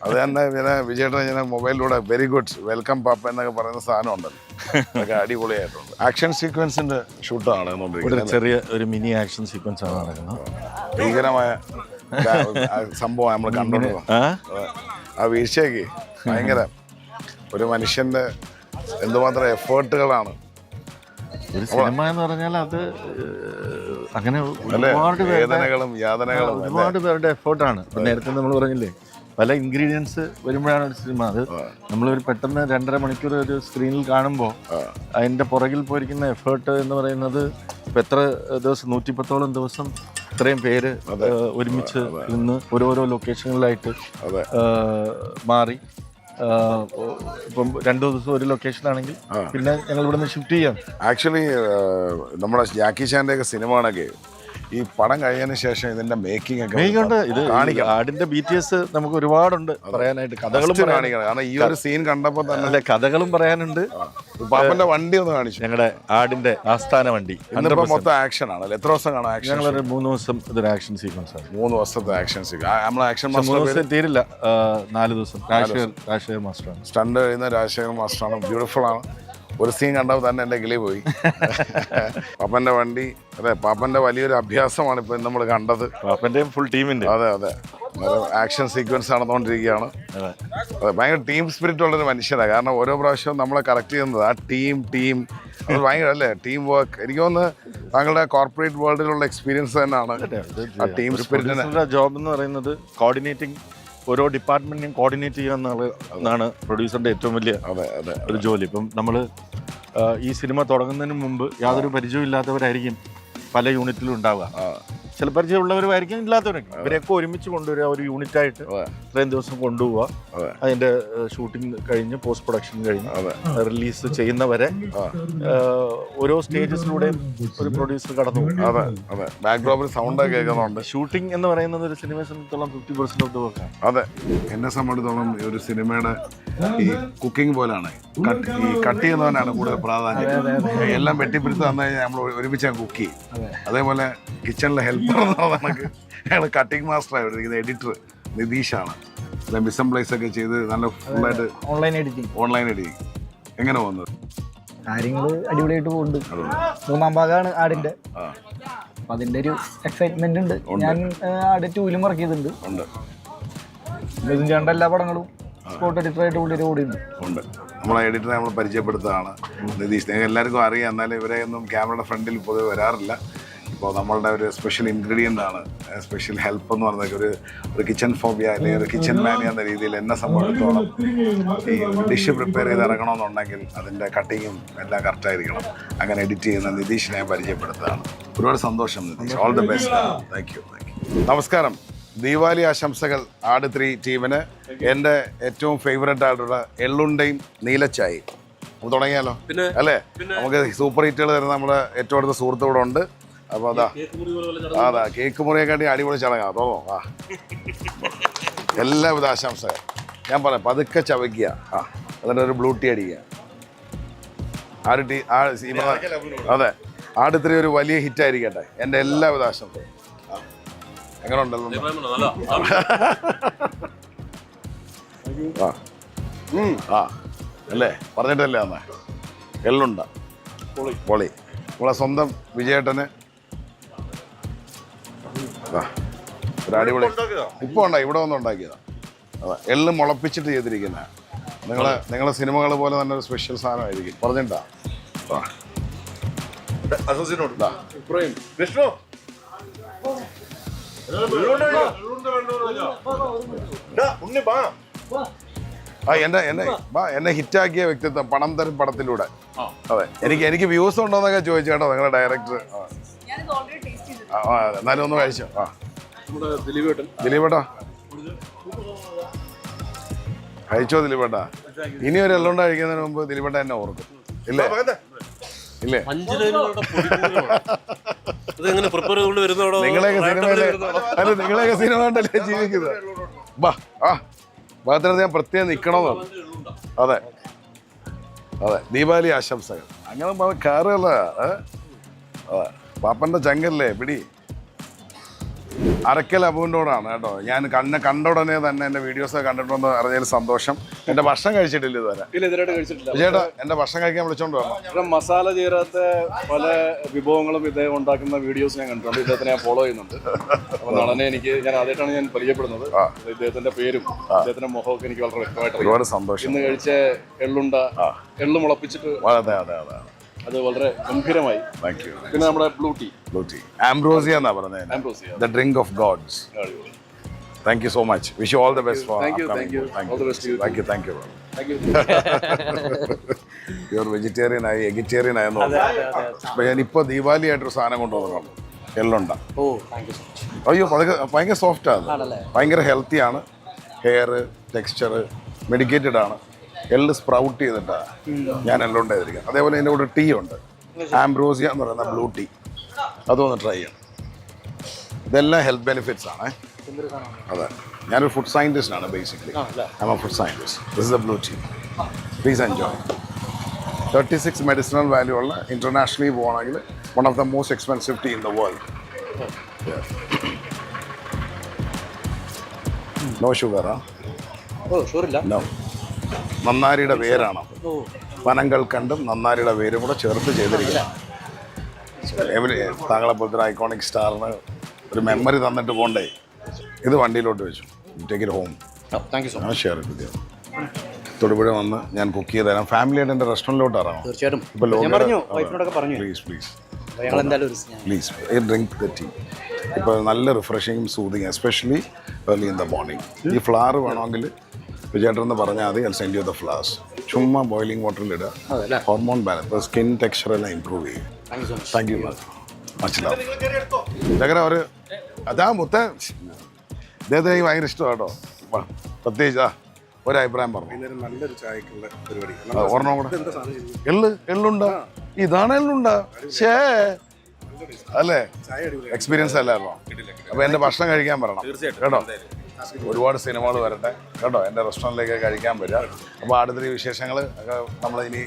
അത് തന്നെ പിന്നെ വിജയേട്ടൻ ഇങ്ങനെ മൊബൈലിലൂടെ വെരി ഗുഡ് വെൽക്കം പാപ്പ എന്നൊക്കെ പറയുന്ന സാധനം ഉണ്ടല്ലോ, അതൊക്കെ അടിപൊളിയായിട്ടുണ്ട്. ആക്ഷൻ സീക്വൻസിന്റെ ഷൂട്ടാണ് ചെറിയ ഒരു മിനി ആക്ഷൻ സീക്വൻസ് ആണ് നടക്കുന്നത്. ഭീകരമായ സംഭവം നമ്മൾ കണ്ടോണ്ട് ആ വീഴ്ചയ്ക്ക് ഭയങ്കര ഒരു മനുഷ്യന്റെ എന്തുമാത്രം എഫേർട്ടുകളാണ് ഒരു സിനിമ എന്ന് പറഞ്ഞാൽ. അത് അങ്ങനെ വേദനകളും യാതനകളും ഒരുപാട് പേരുടെ എഫേർട്ടാണ്. നേരത്തെ നമ്മൾ പറഞ്ഞില്ലേ, പല ഇൻഗ്രീഡിയൻസ് വരുമ്പോഴാണ് ഒരു സിനിമ. അത് നമ്മളൊരു പെട്ടെന്ന് 2.5 മണിക്കൂർ ഒരു സ്ക്രീനിൽ കാണുമ്പോൾ അതിൻ്റെ പുറകിൽ പോയിരിക്കുന്ന എഫേർട്ട് എന്ന് പറയുന്നത് എത്ര ദിവസം 110ഓളം ദിവസം ഇത്രയും പേര് ഒരുമിച്ച് നിന്ന് ഓരോരോ ലൊക്കേഷനുകളിലായിട്ട് മാറി. ഇപ്പം 2 ദിവസം ഒരു ലൊക്കേഷൻ ആണെങ്കിൽ പിന്നെ ഞങ്ങൾ ഇവിടെ നിന്ന് ഷിഫ്റ്റ് ചെയ്യാം. ആക്ച്വലി നമ്മുടെ ജാക്കി ചാൻ്റെ ഒക്കെ സിനിമകളൊക്കെ ഈ പടം കഴിഞ്ഞതിന് ശേഷം ഇതിന്റെ മേക്കിംഗ് ഒക്കെ ഉണ്ട്. ഇത് ആടിന്റെ BTS നമുക്ക് ഒരുപാടുണ്ട് പറയാനായിട്ട്. കഥകളും കാണിക്കണം. കാരണം ഈ ഒരു സീൻ കണ്ടപ്പോൾ തന്നെ കഥകളും പറയാനുണ്ട്. പാപ്പന്റെ വണ്ടി ഒന്ന് കാണിച്ചു. ഞങ്ങളുടെ ആടിന്റെ ആസ്ഥാന വണ്ടി. മൊത്തം ആക്ഷൻ ആണല്ലോ. എത്ര ദിവസം കാണാം ആക്ഷൻ? ഞങ്ങളൊരു 3 ദിവസം ഇതൊരു ആക്ഷൻ സീക്വൻസ് ആണ്. 3 ദിവസത്തെ ആക്ഷൻ സീക്വൻസ്. നമ്മൾ ആക്ഷൻ 3 ദിവസം തീരില്ല, 4 ദിവസം. രാജശേഖർ മാസ്റ്ററാണ് സ്റ്റണ്ട് ചെയ്യുന്ന. രാജശേഖർ മാസ്റ്ററാണ്. ബ്യൂട്ടിഫുൾ ആണ്. ഒരു സീൻ കണ്ടപ്പോൾ തന്നെ എൻ്റെ കിളി പോയി. പാപ്പന്റെ വണ്ടി, അതെ, പാപ്പന്റെ വലിയൊരു അഭ്യാസമാണ് ഇപ്പൊ നമ്മൾ കണ്ടത്. പാപ്പന്റെയും ഫുൾ ടീമിന്റെ. അതെ അതെ, ആക്ഷൻ സീക്വൻസ് നടന്നുകൊണ്ടിരിക്കുകയാണ്. അതെ, ഭയങ്കര ടീം സ്പിരിറ്റ് ഉള്ളൊരു മനുഷ്യനാണ്. കാരണം ഓരോ പ്രാവശ്യവും നമ്മളെ കറക്റ്റ് ചെയ്യുന്നത് ആ ടീം അത് ഭയങ്കര അല്ലേ, ടീം വർക്ക്. എനിക്ക് തോന്നുന്നു താങ്കളുടെ കോർപ്പറേറ്റ് വേൾഡിലുള്ള എക്സ്പീരിയൻസ് തന്നെയാണ് ആ ടീം സ്പിരിറ്റിന്റെ ജോബ് എന്ന് പറയുന്നത്. കോർഡിനേറ്റിംഗ്, ഓരോ ഡിപ്പാർട്ട്മെന്റിനെയും കോർഡിനേറ്റ് ചെയ്യുക എന്നുള്ളതാണ് പ്രൊഡ്യൂസറിന്റെ ഏറ്റവും വലിയ ഒരു ജോലി. ഇപ്പം നമ്മൾ ഈ സിനിമ തുടങ്ങുന്നതിന് മുമ്പ് യാതൊരു പരിചയമില്ലാത്തവരായിരിക്കും പല യൂണിറ്റിലും ഉണ്ടാവുക. ചില പരിചയമുള്ളവരുമായിരിക്കും, ഇല്ലാത്തവരായിരിക്കും. ഇവരെയൊക്കെ ഒരുമിച്ച് കൊണ്ടുവരിക, ഒരു യൂണിറ്റായിട്ട് ഇത്രയും ദിവസം കൊണ്ടുപോവുക. അതിന്റെ ഷൂട്ടിംഗ് കഴിഞ്ഞ് പോസ്റ്റ് പ്രൊഡക്ഷൻ കഴിഞ്ഞ് റിലീസ് ചെയ്യുന്നവരെ ഓരോ സ്റ്റേജസിലൂടെയും ഒരു പ്രൊഡ്യൂസർ കടന്നു പോകും. ബാക്ക്ഡ്രോപ്പിൽ സൗണ്ട് കേൾക്കുന്നുണ്ട്. ഷൂട്ടിംഗ് എന്ന് പറയുന്നത് ഒരു സിനിമയെ സംബന്ധിച്ചോളം 50% ഓഫ് വർക്കാണ്. അതെ, എന്നെ സംബന്ധിച്ചിടത്തോളം ഒരു സിനിമയുടെ ഈ കുക്കിംഗ് പോലാണ്. ഈ കട്ട് ചെയ്യുന്നവനാണ് കൂടുതൽ പ്രാധാന്യം. എല്ലാം വെട്ടിപ്പിടുത്ത് തന്നു കഴിഞ്ഞാൽ നമ്മൾ ഒരുമിച്ച് കുക്ക് ചെയ്യും. അതേപോലെ കിച്ചണിലെ ഹെൽപ്പർ എന്നൊക്കെ ഞങ്ങൾ കട്ടിംഗ് മാസ്റ്റർ ആയിട്ട് എഡിറ്റർ നിതീഷാണ്. മിസംപ്ലേസ് ഒക്കെ ചെയ്ത് നല്ല ഫുള്ളായിട്ട് ഓൺലൈൻ എഡിറ്റിംഗ് എങ്ങനെ പോകുന്നത്? കാര്യങ്ങൾ അടിപൊളിയായിട്ട് പോകുന്നുണ്ട്. 3-ാം ഭാഗമാണ് ആടിന്റെ. അപ്പൊ അതിന്റെ ഒരു എക്സൈറ്റ്മെന്റ് ഉണ്ട്. ഞാൻ ആട് 2-ലും വർക്ക് ചെയ്തിട്ടുണ്ട്. മിഥുൻ ചേട്ടൻ്റെ എല്ലാ പടങ്ങളും സ്പോട്ട് എഡിറ്ററായിട്ട് ഓടിയുണ്ട്. നമ്മളെ എഡിറ്ററെ നമ്മൾ പരിചയപ്പെടുത്തുകയാണ് നിതീഷ്. എല്ലാവർക്കും അറിയാം, എന്നാലും ഇവരെ ഒന്നും ക്യാമറയുടെ ഫ്രണ്ടിൽ പൊതുവെ വരാറില്ല. ഇപ്പോൾ നമ്മളുടെ ഒരു സ്പെഷ്യൽ ഇൻഗ്രീഡിയൻ്റ് ആണ് സ്പെഷ്യൽ ഹെൽപ്പ് എന്ന് പറഞ്ഞ ഒരു കിച്ചൺ ഫോബിയ അല്ലെങ്കിൽ ഒരു കിച്ചൺ മാനിയ എന്ന രീതിയിൽ എന്നെ സംബന്ധിച്ചിടത്തോളം ഈ ഡിഷ് പ്രിപ്പയർ ചെയ്ത് ഇറങ്ങണമെന്നുണ്ടെങ്കിൽ അതിൻ്റെ കട്ടിങ്ങും എല്ലാം കറക്റ്റായിരിക്കണം. അങ്ങനെ എഡിറ്റ് ചെയ്യുന്ന നിതീഷിനെ പരിചയപ്പെടുത്തുകയാണ്. ഒരുപാട് സന്തോഷം Nitish. All the best. Thank U. നമസ്കാരം. ദീപാവലി ആശംസകൾ ആട് 3 ടീമിന്. എൻ്റെ ഏറ്റവും ഫേവറേറ്റ് ആയിട്ടുള്ള എള്ളുണ്ടയും നീലച്ചായയും നമുക്ക് തുടങ്ങിയാലോ? അല്ലേ, നമുക്ക് സൂപ്പർ ഹിറ്റുകൾ തരുന്ന നമ്മുടെ ഏറ്റവും അടുത്ത സുഹൃത്ത് ഇവിടെ ഉണ്ട്. അപ്പോൾ അതാ കേക്ക് മുറിയെക്കാട്ടി അടിപൊളി ചടങ്ങാണ്. തോന്നോ? എല്ലാവിധ ആശംസകൾ. ഞാൻ പറയാം, പതുക്കെ ചവയ്ക്കുക. എന്നിട്ട് ഒരു ബ്ലൂ ടീ അടിക്കുക. അതെ, ആട് 3 ഒരു വലിയ ഹിറ്റായിരിക്കട്ടെ. എൻ്റെ എല്ലാവിധ ആശംസകളും. എങ്ങനെ ഉണ്ടല്ലോ? അല്ലേ, പറഞ്ഞിട്ടല്ലേ അമ്മ? എള്ളുണ്ട പൊളി. നമ്മളെ സ്വന്തം വിജയേട്ടന് ഒരു അടിപൊളി. ഇപ്പൊ ഉണ്ടായി, ഇവിടെ വന്ന് ഉണ്ടാക്കിയതാ. അതെ, എള്ള് മുളപ്പിച്ചിട്ട് ചെയ്തിരിക്കുന്ന നിങ്ങളെ സിനിമകൾ പോലെ തന്നെ ഒരു സ്പെഷ്യൽ സാധനമായിരിക്കും. പറഞ്ഞിട്ടാ വിഷ്ണു എന്നെ ഹിറ്റാക്കിയ വ്യക്തിത്വം പണം തരും പടത്തിലൂടെ. അതെ, എനിക്ക് വ്യൂസ് ഉണ്ടോന്നൊക്കെ ചോദിച്ചു കേട്ടോ നിങ്ങളുടെ ഡയറക്ടർ. എന്നാലും ഒന്ന് കഴിച്ചോ. ദിലീപേട്ടാ കഴിച്ചോ? ദിലീപേട്ടാ ഇനി ഒരു എല്ലാം കഴിക്കുന്നതിന് മുമ്പ് ദിലീപേട്ട എന്നെ ഓർക്കും. ഇല്ലേ? നിങ്ങളെയൊക്കെ സിനിമ കണ്ടല്ലേ ജീവിക്കുന്നത്. ഭാഗത്തിന് ഞാൻ പ്രത്യേകം നിൽക്കണമെന്നാണ്. അതെ, ദീപാവലി ആശംസകൾ. അങ്ങനെ കയറുകയല്ല. അതെ, പാപ്പന്റെ ചങ്കല്ലേ പിടി. അറക്കൽ അബുവിനോടാണ് കേട്ടോ. ഞാൻ കണ്ട ഉടനെ തന്നെ എൻ്റെ വീഡിയോസ് കണ്ടിട്ടുണ്ടെന്ന് അറിഞ്ഞതിൽ സന്തോഷം. എൻ്റെ ഭക്ഷണം കഴിച്ചിട്ടില്ല ഇതുവരെ. ഇല്ല, ഇതിനായിട്ട് കഴിച്ചിട്ടില്ല. ചേട്ടാ എൻ്റെ ഭക്ഷണം കഴിക്കാൻ വിളിച്ചോണ്ട് വരണം. ഇവിടെ മസാല ചേരാത്ത പല വിഭവങ്ങളും ഇദ്ദേഹം ഉണ്ടാക്കുന്ന വീഡിയോസ് ഞാൻ കണ്ടിട്ടുണ്ട്. ഇദ്ദേഹത്തിനെ ഞാൻ ഫോളോ ചെയ്യുന്നുണ്ട്. അപ്പോൾ നടനെ ഞാൻ ആദ്യമായിട്ടാണ് പരിചയപ്പെടുന്നത്. ഇദ്ദേഹത്തിന്റെ പേരും ഇദ്ദേഹത്തിന്റെ മുഖമൊക്കെ എനിക്ക് വളരെ വ്യക്തമായിട്ട് ഒരുപാട് സന്തോഷം. ഇന്ന് കഴിച്ച എള്ളുണ്ട, എള്ളു മുളപ്പിച്ചിട്ട് അതെ അതെ അതെ, അത് വളരെ ഗംഭീരമായി. Thank you. പിന്നെ നമ്മുടെ ബ്ലൂ ടീ ആംബ്രോസിയ എന്നാ പറഞ്ഞത്, ambrosia, the drink of gods. Thank you so much. Wish you all the best for thank you. All the best. Thank you. Thank you. Thank you. Pure vegetarian ആയി, eggetarian ആയെന്ന് തോന്നുന്നു. അപ്പൊ ഞാനിപ്പോ ദീപാവലി ആയിട്ടൊരു സാധനം കൊണ്ടുവന്നിട്ടുണ്ട്, എള്ളുണ്ട. അയ്യോ അതൊക്കെ ഭയങ്കര സോഫ്റ്റ് ആണ്, ഭയങ്കര ഹെൽത്തി ആണ്. ഹെയർ ടെക്സ്ചർ മെഡിക്കേറ്റഡ് ആണ്. എള്ള് സ്പ്രൗട്ട് ചെയ്തിട്ടാണ് ഞാൻ എള്ളുണ്ട ചെയ്തിരിക്കുന്നത്. അതേപോലെ ഇതിൻ്റെ കൂടെ ടീ ഉണ്ട്, ആംബ്രോസിയ എന്ന് പറയുന്ന ബ്ലൂ ടീ. അതൊന്ന് ട്രൈ ചെയ്യണം. ഇതെല്ലാം ഹെൽത്ത് ബെനിഫിറ്റ്സ് ആണ്. അതെ, ഞാനൊരു ഫുഡ് സയൻറ്റിസ്റ്റ് ആണ് basically. I am a food scientist. This is a blue tea. Please enjoy. 36 medicinal value ഉള്ള, ഇന്റർനാഷണലി പോകണമെങ്കിൽ one of the most expensive tea in the world. No sugar. No. നന്നാരിയുടെ വേരാണ്, വനങ്ങൾ കണ്ടും നന്നാരിയുടെ വേരും കൂടെ ചേർത്ത് ചെയ്തിരിക്കുന്നത്. താങ്കളെ പോലത്തെ ഒരു ഐക്കോണിക് സ്റ്റാറിന് ഒരു മെമ്മറി തന്നിട്ട് പോകണ്ടേ. ഇത് വണ്ടിയിലോട്ട് വെച്ചു. Take it home. Thank you so much. Share ചെയ്ത് തൊടുപുഴ വന്ന് ഞാൻ കുക്ക് ചെയ്ത് തരാം. ഫാമിലിയായിട്ട് എൻ്റെ റെസ്റ്റോറൻറ്റിലോട്ട് ഇറങ്ങാം. തീർച്ചയായിട്ടും. ഇപ്പോൾ പറഞ്ഞു പ്ലീസ് ഡ്രിങ്ക് ദ ടീ. ഇപ്പോൾ നല്ല റിഫ്രഷിങ്ങും soothing, especially early in the morning. ഈ ഫ്ലവർ വേണമെങ്കിൽ വിജയേട്ടൻ പറഞ്ഞാൽ മതി, I send you the flowers. ചുമ്മാ ബോയിലിംഗ് വാട്ടറിൽ ഇടുക. ഹോർമോൺ ബാലൻസ്, ഇപ്പോൾ സ്കിൻ ടെക്സ്ചർ എല്ലാം ഇമ്പ്രൂവ് ചെയ്യും. Thank you much love. ഇതൊക്കെ ഒരു അതാ മുത്ത ഇദ്ദേഹത്തെ എനിക്ക് ഭയങ്കര ഇഷ്ടമാണ് കേട്ടോ. പ്രത്യേകിച്ച് ഒരഭിപ്രായം പറഞ്ഞു. നല്ലൊരു ചായക്കുള്ള പരിപാടി. ഓർമ്മ കൂടെ എള്ളുണ്ട. ഇതാണ് എള്ളുണ്ട. ഷേ അല്ലേ, എക്സ്പീരിയൻസ് അല്ലായിരുന്നോ? അപ്പൊ എന്റെ ഭക്ഷണം കഴിക്കാൻ പറയണം കേട്ടോ. ഒരുപാട് സിനിമകൾ വരട്ടെ കേട്ടോ. എൻ്റെ റെസ്റ്റോറൻറ്റിലേക്ക് കഴിക്കാൻ വരിക. അപ്പോൾ അടുത്തൊരു വിശേഷങ്ങൾ ഒക്കെ നമ്മളിനി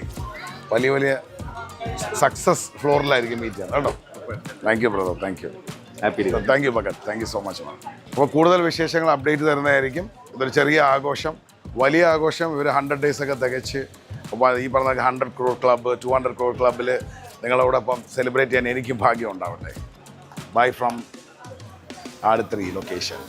വലിയ വലിയ സക്സസ് ഫ്ലോറിലായിരിക്കും മീറ്റ് ചെയ്യാം കേട്ടോ. Thank you brother. Thank you. Thank U Bhagat. Thank you so much. അപ്പോൾ കൂടുതൽ വിശേഷങ്ങൾ അപ്ഡേറ്റ് തരുന്നതായിരിക്കും. ഇതൊരു ചെറിയ ആഘോഷം, വലിയ ആഘോഷം. ഇവർ 100 days ഒക്കെ തികച്ച്, അപ്പോൾ ഈ പറഞ്ഞ 100 crore ക്ലബ്ബ്, 200 crore ക്ലബ്ബിൽ നിങ്ങളോടൊപ്പം സെലിബ്രേറ്റ് ചെയ്യാൻ എനിക്ക് ഭാഗ്യം ഉണ്ടാവട്ടെ. ബൈ ഫ്രം ആട് 3 ലൊക്കേഷൻ.